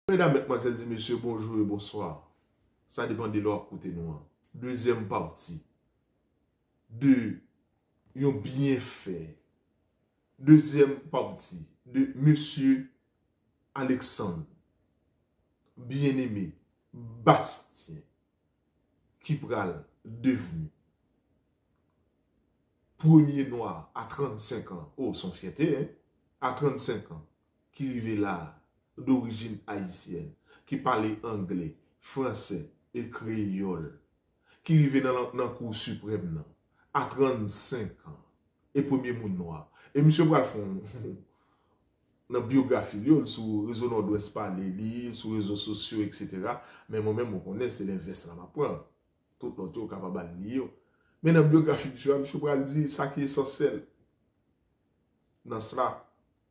Mesdames, Mesdemoiselles et Messieurs, bonjour et bonsoir. Ça dépend de leur côté noir. Deuxième partie de un bienfait. Deuxième partie de Monsieur Alexandre, bien-aimé Bastien, qui pral devenu premier noir à 35 ans. Oh, son fierté, hein? À 35 ans, qui vivait là, d'origine haïtienne, qui parlait anglais, français et créole, qui vivait dans la Cour suprême, à 35 ans, et premier monde noir. Et M. Bralfon, dans la biographie, sur le réseau Nord-Ouest parler, sur les réseaux sociaux, etc. Mais moi-même, je connais, c'est l'inverse là, ma point. Tout l'autre est capable de lire. Mais dans la biographie, M. Bral dit, ça qui est essentiel dans cela,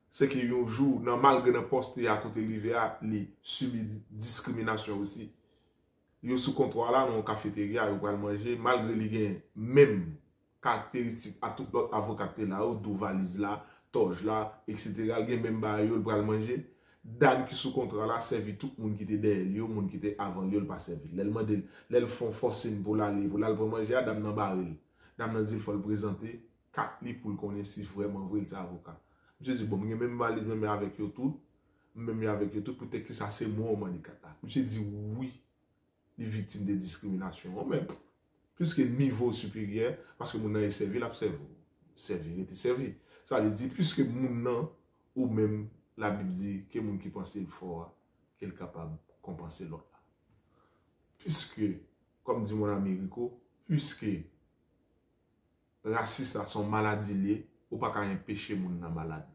c'est qu'il y a un jour, malgré le poste à côté de l'IVA, il subit discrimination aussi. Il est sous contrôle là, dans la cafétéria, il va manger, malgré les même caractéristiques à tout l'autre avocat là, ou valise là, toge là, etc. Il y a même baril, il va manger. Dan qui sous contrôle là, servi tout le monde qui était derrière lui, le monde qui était avant lui, il pas servi. Ils font forcing pour l'aller, pour manger, dame dans baril. Dame nan dit, il faut le présenter, 4 livres pour le connaître si vraiment vrai c'est avocat. Je dis, bon, même valise, même avec eux tout, peut-être que ça c'est moi au manicata. Je dis, oui, les victimes de discrimination, mais puisque niveau supérieur, parce que mon a servi, la servi, était servi. Ça veut dire, puisque mon ou même la Bible dit que mon qui pense il fort, qu'il est capable de compenser l'autre. Puisque, comme dit mon ami Rico, puisque raciste sont maladies, ou pas qu'un péché moun nan malade.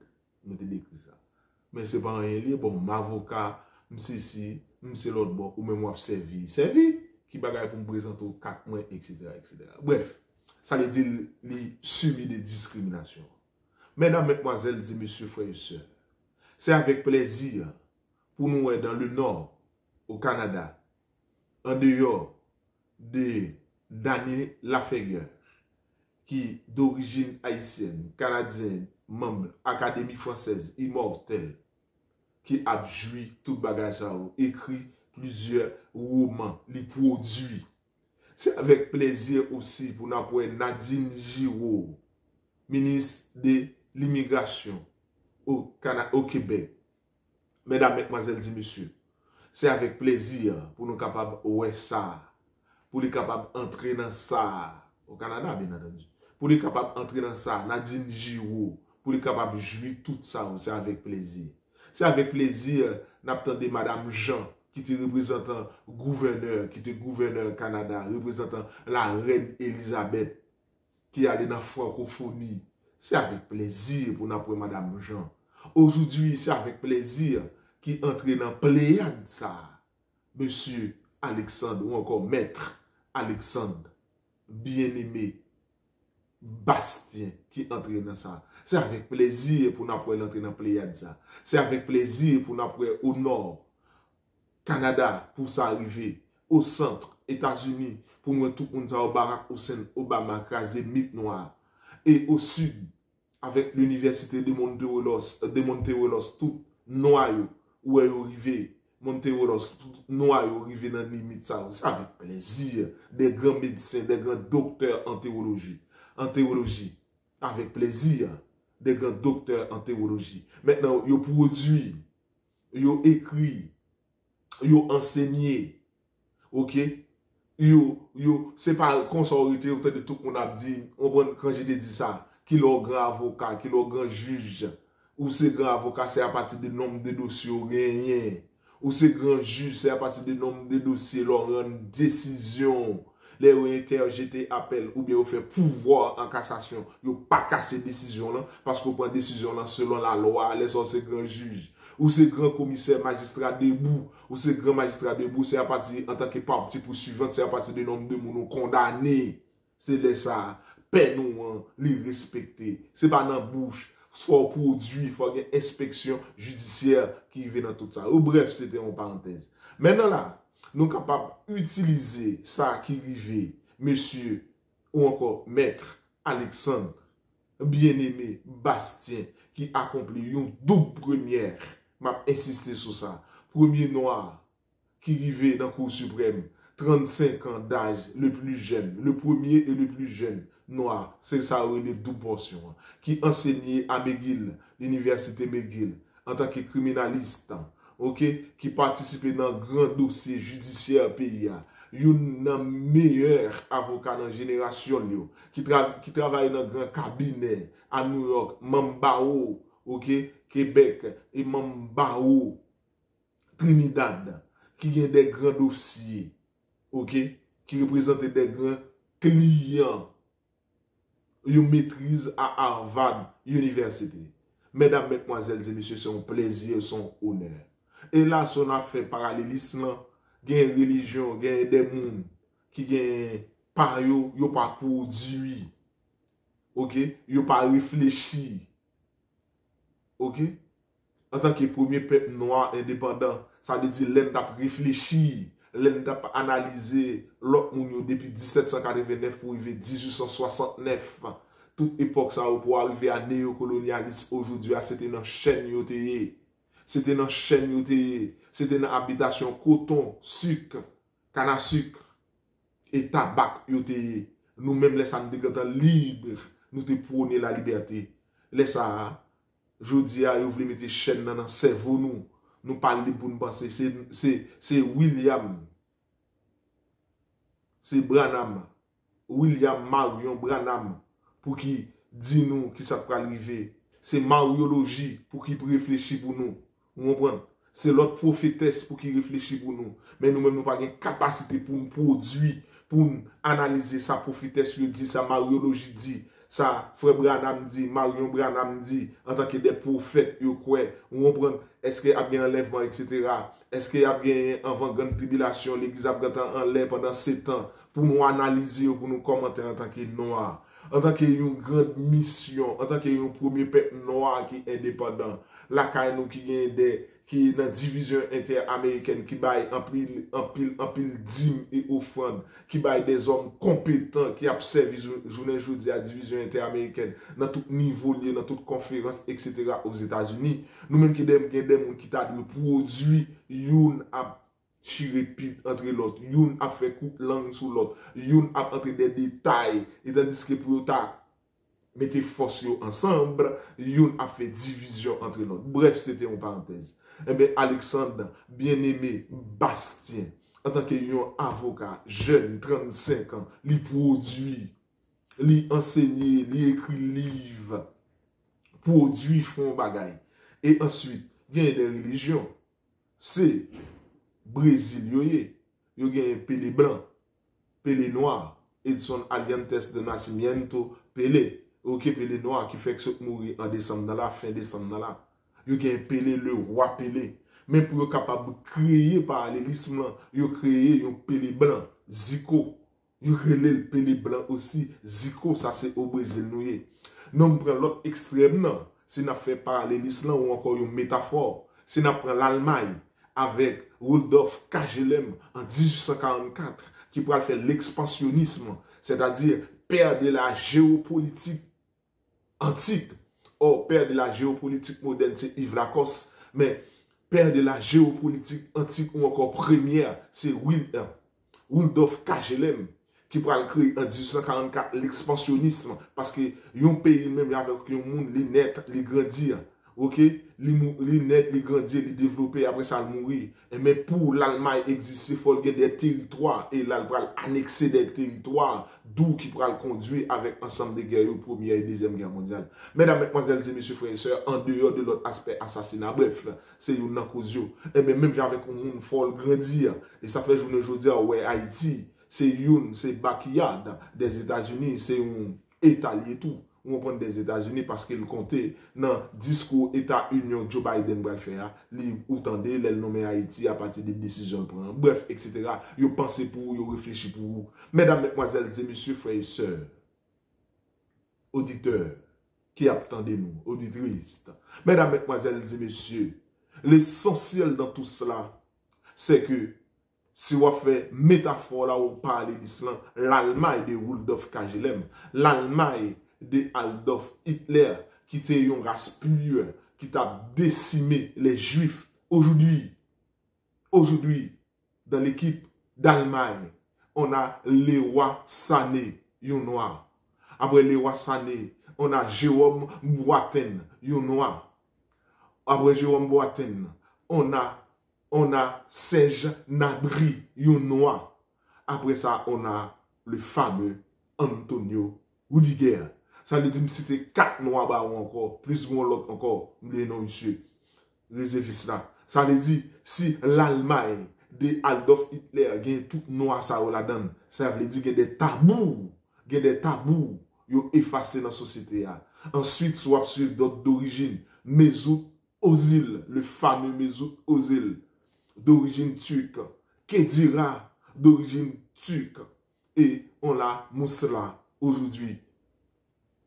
Nous te décrit ça. Mais c'est pas rien lié, bon, m'avocat, m'si, l'autre bon, ou même servi, qui bagaille pour me présenter 4 mois, etc., etc. Bref, ça veut dire les subit des discriminations. Mesdames, mesdemoiselles et messieurs, frères et sœurs, c'est avec plaisir pour nous être dans le nord, au Canada, en dehors de Daniel Lafayette, qui d'origine haïtienne, canadienne, membre Académie française immortelle, qui a joui tout bagage ça, écrit plusieurs romans, les produits. C'est avec plaisir aussi pour nous Nadine Giraud, ministre de l'immigration au Québec. Mesdames, mesdemoiselles et messieurs, c'est avec plaisir pour nous capables de ça, pour les capables d'entrer dans ça, au Canada, bien entendu. Pour les capables d'entrer dans ça, Nadine Giraud, pour les capables de jouir tout ça, c'est avec plaisir. C'est avec plaisir, n'attendez Madame Jean, qui était représentant gouverneur, qui était gouverneur Canada, représentant la reine Elisabeth, qui allait dans la francophonie. C'est avec plaisir pour nous Madame Jean. Aujourd'hui, c'est avec plaisir qui entre dans Pléiade ça. Monsieur Alexandre, ou encore Maître Alexandre, bien-aimé Bastien, qui entre dans ça. C'est avec plaisir pour nous entrer dans Pléiade ça. C'est avec plaisir pour nous au nord, Canada, pour s'arriver au centre, États-Unis, pour nous tout le monde au Barack Hussein Obama, crasé mythe noir. Et au sud, avec l'université de Monterolos, tout noyau, où est arrivé, Monterolos, tout noyau, arrivé dans la limite ça. C'est avec plaisir, des grands médecins, des grands docteurs en théologie. Avec plaisir, des grands docteurs en théologie. Maintenant, ils produit, ils écrit, ils enseigné, ok? C'est pas consorité de tout qu'on a dit, quand j'ai dit ça, qui est grand avocat, qui est grand juge, ou c'est grand avocat, c'est à partir du nombre de dossiers gagnés, ou c'est grand juge, c'est à partir du nombre de dossiers, leur rendre décision. Les interjeté appel ou bien vous fait pouvoir en cassation, vous pas casser décision là parce que vous prenez décision là selon la loi, les autres c'est grand juge ou c'est grand commissaire magistrat debout ou c'est grand magistrat debout, c'est à partir en tant que partie poursuivante, c'est à partir du nombre de moun condamnés. C'est les ça, paix nous les respecter. C'est pas dans bouche, soit produit, il faut une inspection judiciaire qui vient dans tout ça. Ou bref, c'était en parenthèse. Maintenant là, nous sommes capables d'utiliser ça qui arrive, monsieur, ou encore maître Alexandre, bien-aimé Bastien, qui accomplit une double première. Je vais insister sur ça. premier noir qui arrivait dans la Cour suprême, 35 ans d'âge, le plus jeune, le premier et le plus jeune noir, c'est ça, les deux portions, qui enseignait à McGill, l'université McGill, en tant que criminaliste, ok, qui participait dans un grand dossier judiciaire pays, un meilleur avocat dans la génération, qui travaille dans un grand cabinet à New York, Mambao, ok, Québec, et Mambao, Trinidad, qui a des grands dossiers, ok, qui représente des grands clients. Ils maîtrisent à Harvard University. Mesdames, mesdemoiselles et messieurs, c'est un plaisir, c'est un honneur. Et là, si on a fait parallélisme, il y a une religion, il y a des gens qui ont pas produit, ok, ils n'ont pas réfléchi, ok. En tant que premier peuple noir indépendant, ça veut dire l'un a réfléchi, l'un a analysé l'autre monde depuis 1789 pour arriver 1869. Toute époque ça pour arriver à néocolonialisme aujourd'hui, c'était dans chaîne yoté. C'était dans chaîne yoté, c'était dans habitation coton, sucre, canne à sucre et tabac yoté. Nous-mêmes les samedi quand libre, nous te prôner la liberté. Les ça je dis à vous voulez mettre chaîne dans le cerveau nous parler pour nous penser c'est William, c'est Branham, William Marion Branham pour qui dit nous qui ça peut arriver, c'est Mariologie pour qui réfléchir pour nous, vous comprenez, c'est l'autre prophétesse pour qui réfléchit pour nous, mais nous-mêmes nous pas de capacité pour nous produire, pour nous analyser sa prophétesse dit, sa Mariologie dit. Ça, frère Branham dit, Marion Branham dit, en tant que des prophètes, vous croyez, on comprend, est-ce qu'il y a bien un enlèvement, etc. Est-ce qu'il y a bien avant grande tribulation, l'église a bien enlevé pendant 7 ans, pour nous analyser, pour nous commenter en tant que noir, en tant qu'une grande mission, en tant qu'un premier peuple noir qui est indépendant, la caille nous qui est des qui est dans la division interaméricaine, qui baille en pile dîme et offrande, qui baille des hommes compétents, qui observent journée jeudi à la division interaméricaine, dans tout niveau, dans toute conférence, etc. aux États-Unis. Nous-mêmes qui avons des gens qui ont produit, youn a tiré pit entre l'autre, youn a fait coupe langue sur l'autre, youn a entré des détails, et tandis que pour mettez force ensemble, youn a fait division entre l'autre. Bref, c'était une parenthèse. Eh bien, Alexandre, bien-aimé, Bastien, en tant qu'un avocat, jeune, 35 ans, lui produit, lui enseigner, lui écrit livre, produit, font bagaille. Et ensuite, il y a des religions. C'est Brésil, il y a un Pelé blanc, Pelé noir, Edson Aliantes de Nascimento, Pelé. Ok, Pelé noir qui fait que ce mourir en décembre dans la fin décembre dans la. Il y a un Pelé, le roi Pelé. Mais pour être capable de créer parallélisme, il y a créé un Pelé blanc, Zico. Il y a le Pelé blanc aussi, Zico, ça c'est au Brésil. Nous prenons l'autre extrême, si nous fait parallélisme ou encore une métaphore. Si nous prenons l'Allemagne avec Rudolf Kajelem en 1844, qui pourra faire l'expansionnisme, c'est-à-dire père de la géopolitique antique. Or, père de la géopolitique moderne, c'est Yves Lacoste. Mais père de la géopolitique antique ou encore première, c'est Rudolf Kajelem, qui pourra créer en 1844 l'expansionnisme. Parce que un pays même avec un monde, les net, les grandir. Ok, les net, les grandir, les développer, après ça, mourir. Mais pour l'Allemagne exister, il faut qu'il y ait des territoires. Et là, il va annexer des territoires, d'où qui pourra le conduire avec ensemble des guerres, Première et Deuxième Guerre mondiale. Mesdames, mesdemoiselles et messieurs, frères et sœurs, en dehors de l'autre aspect assassinat, bref, c'est une cause. Et même avec un monde, il faut le grandir. Et ça fait journée aujourd'hui, ouais, Haïti, c'est backyard des États-Unis, c'est un État lié tout. On prend des États-Unis parce qu'il comptait dans le discours État-Union Joe Biden va le faire. Vous entendez, il nommé Haïti à partir des décisions prendre. Bref, etc. Vous pensez pour vous, vous réfléchissez pour vous. Mesdames, mesdemoiselles et messieurs, frères et sœurs, auditeurs qui attendez nous, auditrices. Mesdames, mesdemoiselles et messieurs, l'essentiel dans tout cela, c'est que si on fait métaphore là où on parle d'Islam, l'Allemagne de Rudolf Kajelem, l'Allemagne de Adolf Hitler, qui était une race pure, qui a décimé les Juifs aujourd'hui. Aujourd'hui, dans l'équipe d'Allemagne, on a Leroy Sané, un noir. Après Leroy Sané, on a Jérôme Boateng, un noir. Après Jérôme Boateng, on a Serge Gnabry, un noir. Après ça, on a le fameux Antonio Rudiger. Ça veut dire que c'était 4 noirs bah, encore, plus ou l'autre encore, les noms, monsieur. Réserviste là. Ça veut dire, si l'Allemagne de Adolf Hitler gagne tout noir ça là-dedans, ça veut dire qu'il y a des tabous, yo effacés dans la société. Ensuite, soit sur d'autres d'origine, Mesut Özil, le fameux Mesut Özil, d'origine turque, Khedira, d'origine turque, et on a Moussala, aujourd'hui,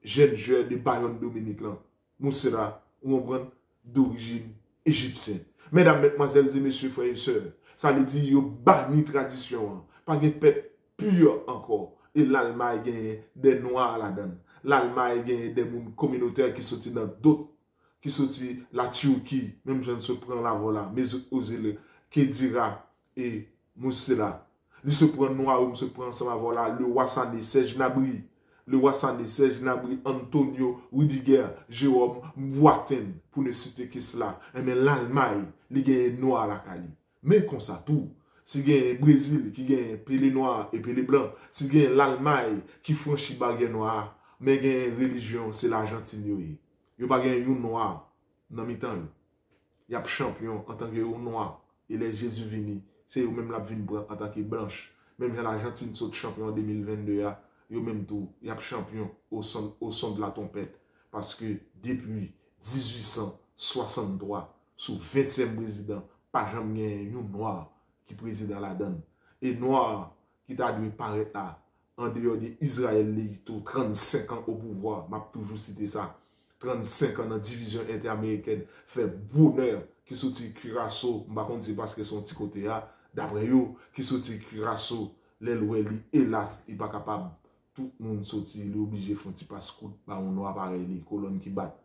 jeune joueur de Bayern Dominique, Moussala, on prend d'origine égyptienne. Mesdames, mesdemoiselles et messieurs, frères et sœurs, ça veut dire yo banni tradition, pas de peuple pur encore. Et l'Allemagne gagne des noirs là-dedans. L'Allemagne gagne des communautaires qui sortent dans d'autres, qui sortent la Turquie, même je ne se prends la voilà, mais Özil, Khedira et Moussala. Ils se prennent noir ou se prennent ensemble voilà, le Wassane, Serge Gnabry. Le Wassane, Serge Gnabry, Antonio Rudiger, Jérôme Boateng, pour ne citer que cela. Mais l'Allemagne, il gagne noir à la Cali. Mais comme ça, tout. Si il y a le Brésil qui gagne pelé noir et pelé blanc, si il y a l'Allemagne qui franchit baguette noir, mais il y a une religion, c'est l'Argentine. Il n'y a pas de noir dans le temps. Il y a champion en tant que noir. Et les Jésus vini, c'est eux même la vine en tant que blanche. Même l'Argentine saute champion en 2022. Yo même tout, y a champion au son de la trompette. Parce que depuis 1863, sous 20e président, pas jamais un noir qui préside la donne. Et noir qui t'a dû paraître là, en dehors d'Israël, il a 35 ans au pouvoir, m'a toujours cité ça. 35 ans dans la division interaméricaine, fait bonheur qui sorti Curaçao, par contre c'est parce que son petit côté là, d'après eux, qui sorti Curaçao, les lois, hélas, il n'est pas capable. Tout le monde sorti, il est obligé de faire un petit passe-coup, bah on noir pareil, les colonnes qui battent.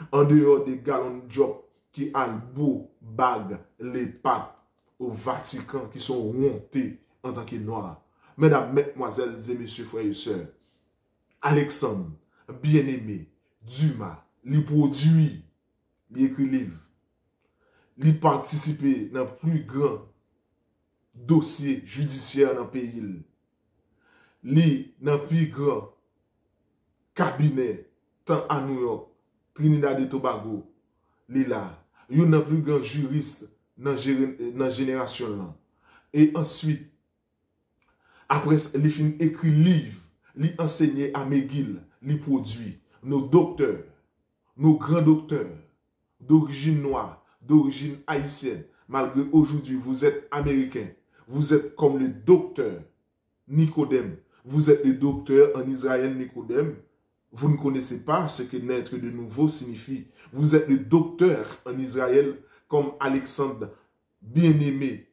En dehors des galons de job qui a le beau bag, les papes au Vatican qui sont montés en tant que noirs. Mesdames, mesdemoiselles et messieurs, frères et sœurs, Alexandre, bien-aimé, Dumas, il produit, il écrit livre, il participe dans le plus grand dossier judiciaire dans le pays. Li dans plus grand cabinet tant à New York, Trinidad et Tobago, li là, yon nan plus grand juriste dans génération là. Et ensuite après li fin écrit livre, li enseigné à McGill, li produit nos docteurs, nos grands docteurs d'origine noire, d'origine haïtienne, malgré aujourd'hui vous êtes américain, vous êtes comme le docteur Nicodème. Vous êtes le docteur en Israël Nicodème. Vous ne connaissez pas ce que naître de nouveau signifie. Vous êtes le docteur en Israël comme Alexandre, bien-aimé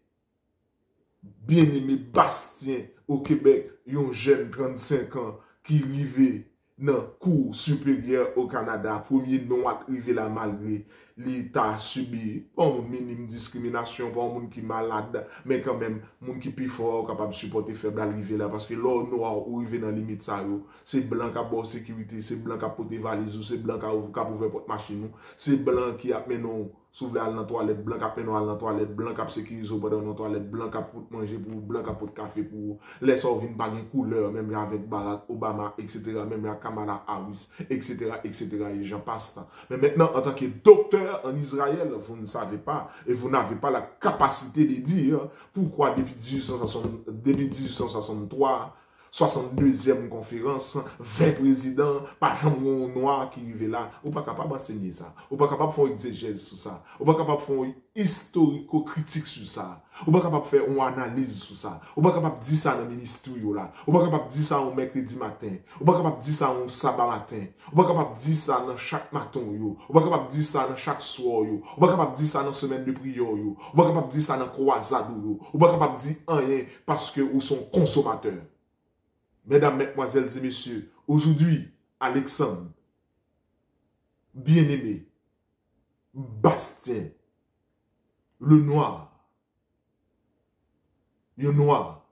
Bastien au Québec, un jeune 35 ans qui vivait dans le cours supérieur au Canada, premier nom à arriver là malgré l'État subi, pas une minime discrimination, pas un monde qui est malade, mais quand même, monde qui est plus fort, capable de supporter faible d'arriver là, parce que l'or noir ou arriver dans la limite ça, c'est blanc qui a bonne sécurité, c'est blanc qui a porté valise, c'est blanc qui a ouvert porte machine, c'est blanc qui a mené souvent dans la toilette, blanc qui a mené dans la toilette, blanc qui a sécurisé pendant la toilette, blanc qui a pour manger pour, blanc qui a pour café pour, les sorts viennent pas de couleur, même avec Barack Obama, etc., même avec Kamala Harris, etc., et j'en passe. Mais maintenant, en tant que docteur en Israël, vous ne savez pas, et vous n'avez pas la capacité de dire pourquoi depuis 1863, 62e conférence, 20 présidents, pas jamais noir qui arrive là, ou pas capable d'enseigner ça, ou pas capable de faire une exégèse sur ça, ou pas capable de faire une historico-critique sur ça, ou pas capable de faire une analyse sur ça, ou pas capable de dire ça dans le ministère là, ou pas capable de dire ça un mercredi matin, ou pas capable de dire ça un sabbat matin, ou pas capable de dire ça dans chaque matin ou pas capable de dire ça dans chaque soir ou pas capable de dire ça dans semaine de prière ou pas capable de dire ça dans croisade ou pas capable de dire rien parce que vous sont consommateurs. Mesdames, mesdemoiselles et messieurs, aujourd'hui, Alexandre, bien-aimé, Bastien, le noir, Yon noir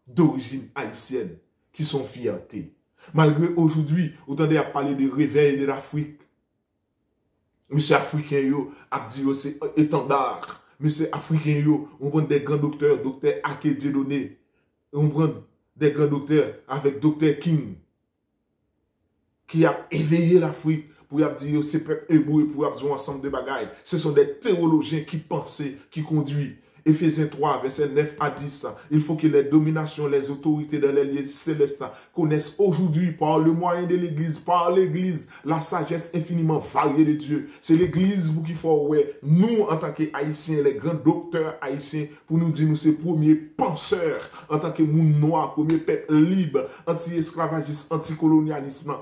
d'origine haïtienne qui sont fierté. Malgré aujourd'hui, autant de parler de réveil de l'Afrique. Monsieur Africain yo a dit c'est étendard. Monsieur Africain yo, on prend des grands docteurs, docteur Ake Dieudonné. On prend des grands docteurs avec docteur King qui a éveillé l'Afrique pour dire c'est peuple hébreu pour avoir un ensemble de bagailles. Ce sont des théologiens qui pensaient, qui conduisent. Éphésiens 3, verset 9 à 10. Il faut que les dominations, les autorités dans les lieux célestes connaissent aujourd'hui par le moyen de l'Église, par l'Église, la sagesse infiniment variée de Dieu. C'est l'Église pour qu'il faut, ouais, nous en tant qu'Haïtiens, les grands docteurs haïtiens, pour nous dire nous ces premiers penseurs en tant que monde noir, premier peuple libre, anti-esclavagisme, anti-colonialisme,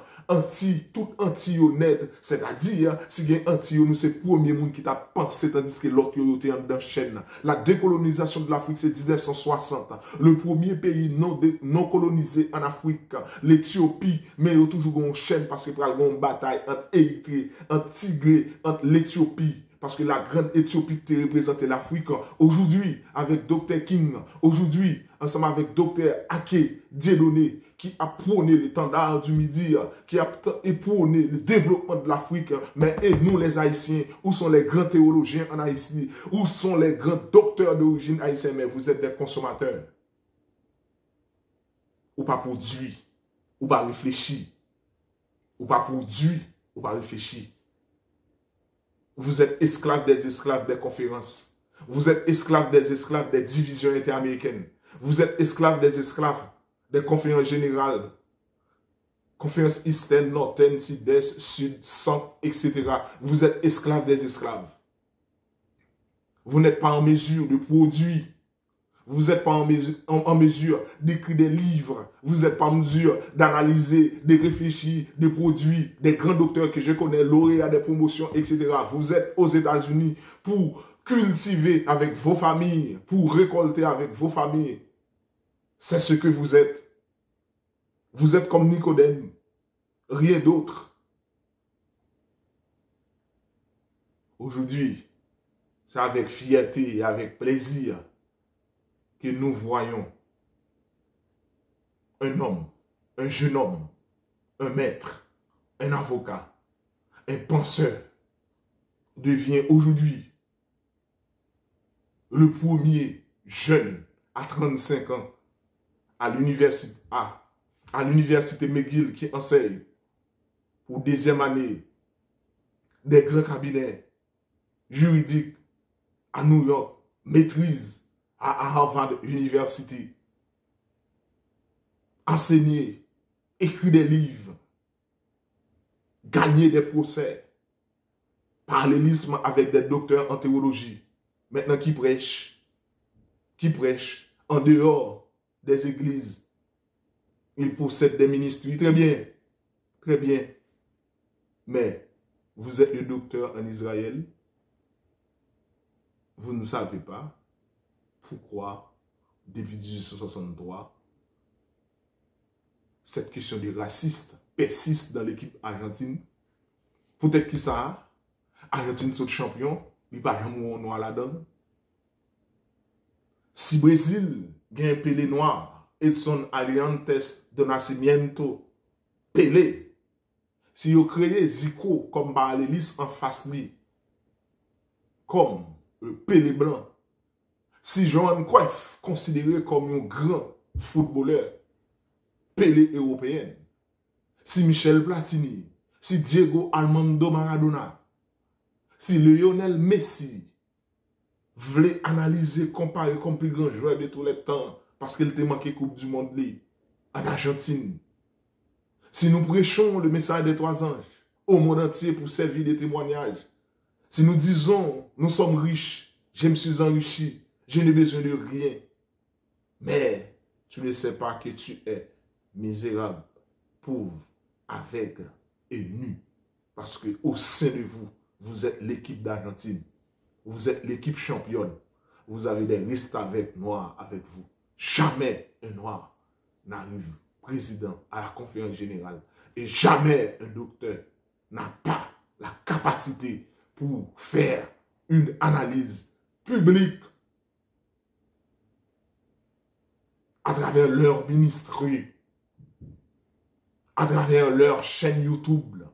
tout anti-honnête, c'est-à-dire, si il y a anti nous c'est le premier monde qui t'a pensé, tandis que l'autre était dans la chaîne. La décolonisation de l'Afrique, c'est 1960. Le premier pays non colonisé en Afrique, l'Éthiopie, mais il y a toujours une chaîne parce qu'il y a une bataille entre Érythrée, entre Tigré, entre l'Éthiopie. Parce que la grande Éthiopie qui représentait l'Afrique. Aujourd'hui, avec Dr. King, aujourd'hui, ensemble avec Dr. Ake Dieudonné, qui a prôné l'étendard du Midi, qui a prôné le développement de l'Afrique. Mais et nous, les Haïtiens, où sont les grands théologiens en Haïti? Où sont les grands docteurs d'origine haïtienne? Mais vous êtes des consommateurs. Ou pas produit, ou pas réfléchi. Ou pas produit, ou pas réfléchi. Vous êtes esclaves des conférences. Vous êtes esclaves des divisions interaméricaines. Vous êtes esclaves des conférences générales. Conférences Eastern, Northern, Sud-Est, Sud, Centre, etc. Vous êtes esclaves des esclaves. Vous n'êtes pas en mesure de produire. Vous n'êtes pas en mesure d'écrire des livres. Vous n'êtes pas en mesure d'analyser, de réfléchir, de produire des grands docteurs que je connais, lauréats des promotions, etc. Vous êtes aux États-Unis pour cultiver avec vos familles, pour récolter avec vos familles. C'est ce que vous êtes. Vous êtes comme Nicodème. Rien d'autre. Aujourd'hui, c'est avec fierté et avec plaisir que nous voyons un homme, un jeune homme, un maître, un avocat, un penseur, devient aujourd'hui le premier jeune à 35 ans à l'université McGill qui enseigne pour deuxième année des grands cabinets juridiques à New York, maîtrise à Harvard University, enseigner, écrire des livres, gagner des procès, parallélisme avec des docteurs en théologie, maintenant qui prêchent en dehors des églises. Ils possèdent des ministries, très bien. Mais vous êtes le docteur en Israël, vous ne savez pas pourquoi, depuis 1863, cette question de raciste persiste dans l'équipe argentine. Peut-être que ça, Argentine sont champion, il n'y a pas jamais noir là-dedans. Si Brésil gagne Pelé noir, Edson Arantes de Nascimento, Pelé, si vous créez Zico comme parallélisme en face lui, comme Pelé blanc, si Johan Cruyff considéré comme un grand footballeur, Pelé européen, si Michel Platini, si Diego Armando Maradona, si Lionel Messi voulait analyser, comparer comme plus grand joueur de tous les temps, parce qu'il était manqué Coupe du Monde en Argentine. Si nous prêchons le message des trois anges au monde entier pour servir de témoignage, si nous disons, nous sommes riches, je me suis enrichi, je n'ai besoin de rien, mais tu ne sais pas que tu es misérable, pauvre, aveugle et nu, parce que au sein de vous, vous êtes l'équipe d'Argentine, vous êtes l'équipe championne, vous avez des risques avec noirs avec vous. Jamais un noir n'arrive président à la conférence générale et jamais un docteur n'a pas la capacité pour faire une analyse publique à travers leur ministère, à travers leur chaîne YouTube,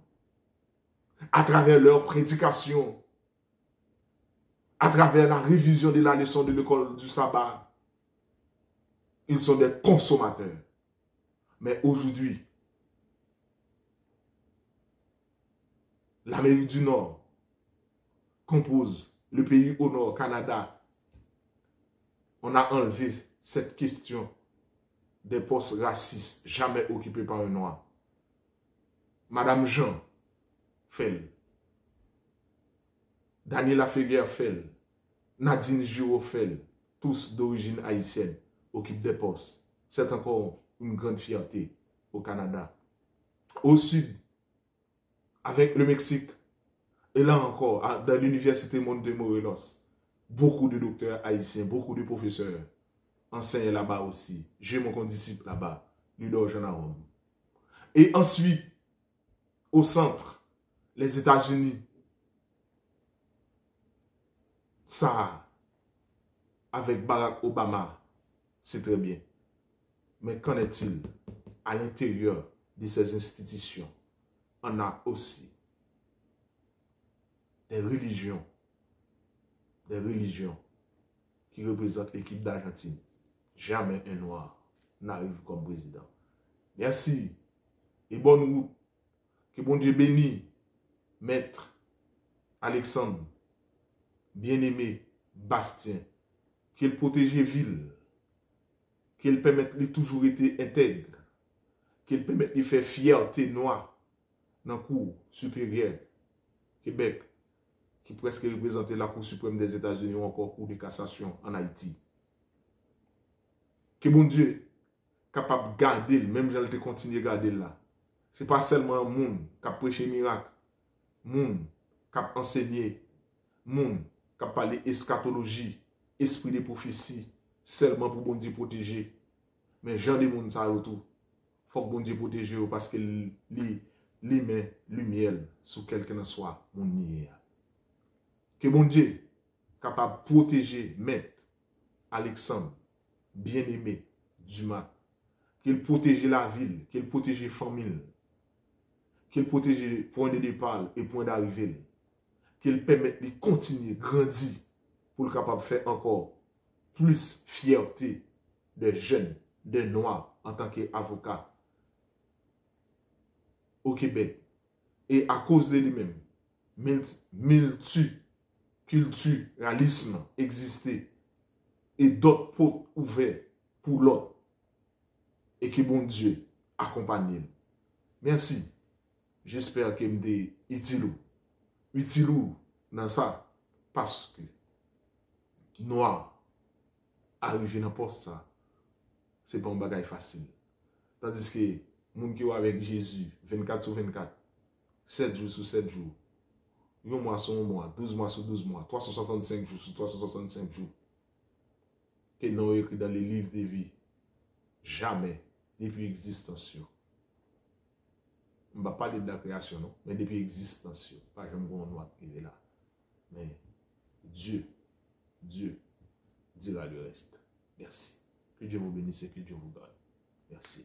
à travers leur prédication, à travers la révision de la leçon de l'école du sabbat. Ils sont des consommateurs. Mais aujourd'hui, l'Amérique du Nord compose le pays au nord, Canada. On a enlevé cette question des postes racistes jamais occupés par un noir. Madame Jean Fel, Daniela Feguer Fel, Nadine Giraud Fel, tous d'origine haïtienne, occupent des postes. C'est encore une grande fierté au Canada. Au sud, avec le Mexique, et là encore, dans l'université Monde de Morelos, beaucoup de docteurs haïtiens, beaucoup de professeurs enseignent là-bas aussi. J'ai mon condisciple là-bas, Ludo Jean. Et ensuite, au centre, les États-Unis, ça, avec Barack Obama, c'est très bien. Mais qu'en est-il à l'intérieur de ces institutions? On a aussi des religions qui représentent l'équipe d'Argentine. Jamais un noir n'arrive comme président. Merci et bonne route. Que bon Dieu bénisse Maître Alexandre, bien-aimé Bastien, qu'il protège ville, qu'il permette de toujours être intègre, qu'il permette de faire fierté noire dans la Cour supérieure Québec, qui presque représente la Cour suprême des États-Unis ou encore Cour de cassation en Haïti. Que bon Dieu capable de garder, même si elle continue de garder là. Ce n'est pas seulement un monde qui a prêché miracle, monde qui a enseigné, monde qui a parlé eschatologie, esprit de prophétie, seulement pour bon Dieu protéger. Mais gens de monde ça autour. Il faut que bon Dieu protège parce qu'il met lumière sur quelqu'un soit mon nier. Que bon Dieu capable de protéger Maître Alexandre, bien-aimé Dumas, qu'il protège la ville, qu'il protège la famille, qu'il protège les points de départ et points d'arrivée, qu'il permette de continuer, grandir, pour le capable de faire encore plus fierté des jeunes, des noirs en tant qu'avocats au Québec. Et à cause de lui-même, multiculturalisme existait et d'autres portes ouvertes pour l'autre. Et que bon Dieu accompagne. Merci. J'espère que m'de utilou dans ça parce que noir arriver dans poste ça c'est pas un bagage facile. Tandis que moun qui avec Jésus 24 sur 24, 7 jours sur 7 jours, un mois sur un mois, 12 mois sur 12 mois, 365 jours sur 365 jours, que non écrit dans les livres de vie, jamais depuis existence. On ne va pas parler de la création, non? Mais depuis l'existence, pas jamais on doit arriver là. Mais Dieu dira le reste. Merci. Que Dieu vous bénisse et que Dieu vous garde. Merci.